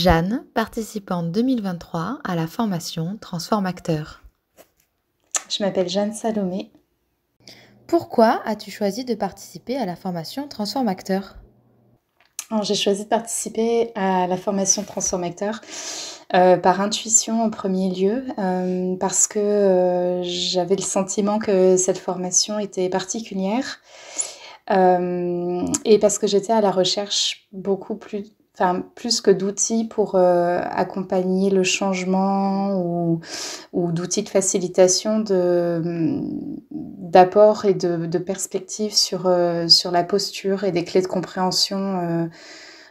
Jeanne, participante 2023 à la formation Transform Acteur. Je m'appelle Jeanne Salomé. Pourquoi as-tu choisi de participer à la formation Transform Acteur ? Alors, j'ai choisi de participer à la formation Transform Acteur par intuition en premier lieu, parce que j'avais le sentiment que cette formation était particulière et parce que j'étais à la recherche plus que d'outils pour accompagner le changement ou d'outils de facilitation d'apport et de perspectives sur la posture et des clés de compréhension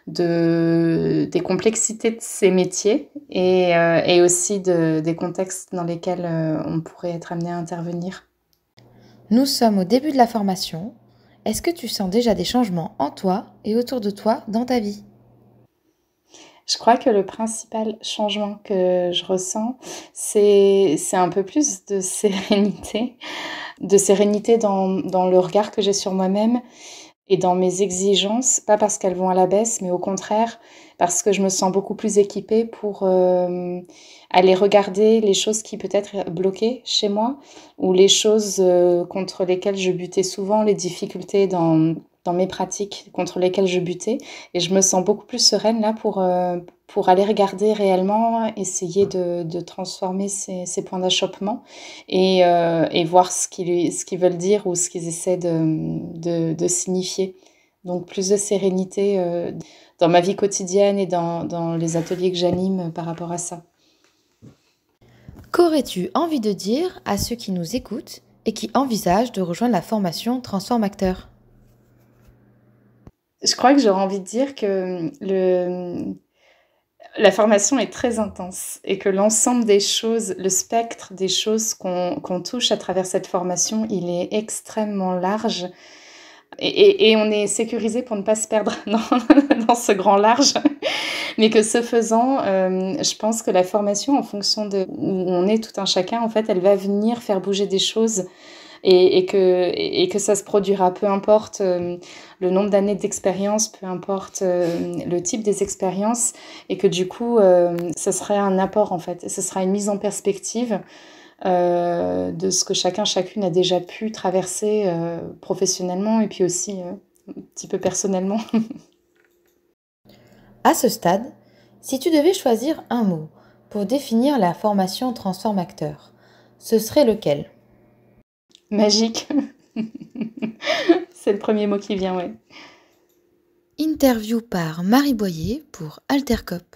des complexités de ces métiers et aussi des contextes dans lesquels on pourrait être amené à intervenir. Nous sommes au début de la formation. Est-ce que tu sens déjà des changements en toi et autour de toi dans ta vie ? Je crois que le principal changement que je ressens, c'est un peu plus de sérénité dans le regard que j'ai sur moi-même et dans mes exigences, pas parce qu'elles vont à la baisse, mais au contraire, parce que je me sens beaucoup plus équipée pour aller regarder les choses qui peut-être bloquaient chez moi, ou les choses contre lesquelles je butais souvent, les difficultés dans mes pratiques contre lesquelles je butais. Et je me sens beaucoup plus sereine là pour aller regarder réellement, essayer de transformer ces points d'achoppement et voir ce qu'ils veulent dire ou ce qu'ils essaient de signifier. Donc plus de sérénité dans ma vie quotidienne et dans les ateliers que j'anime par rapport à ça. Qu'aurais-tu envie de dire à ceux qui nous écoutent et qui envisagent de rejoindre la formation Transform Acteur ? Je crois que j'aurais envie de dire que la formation est très intense et que l'ensemble des choses, le spectre des choses qu'on touche à travers cette formation, il est extrêmement large. Et on est sécurisé pour ne pas se perdre dans ce grand large. Mais que ce faisant, je pense que la formation, en fonction de où on est tout un chacun, en fait, elle va venir faire bouger des choses et que ça se produira, peu importe le nombre d'années d'expérience, peu importe le type des expériences, et que du coup, ça serait un apport, en fait. Ce sera une mise en perspective de ce que chacune a déjà pu traverser professionnellement et puis aussi un petit peu personnellement. À ce stade, si tu devais choisir un mot pour définir la formation Transform Acteur, ce serait lequel ? Magique. C'est le premier mot qui vient, ouais. Interview par Marie Boyer pour Altercop.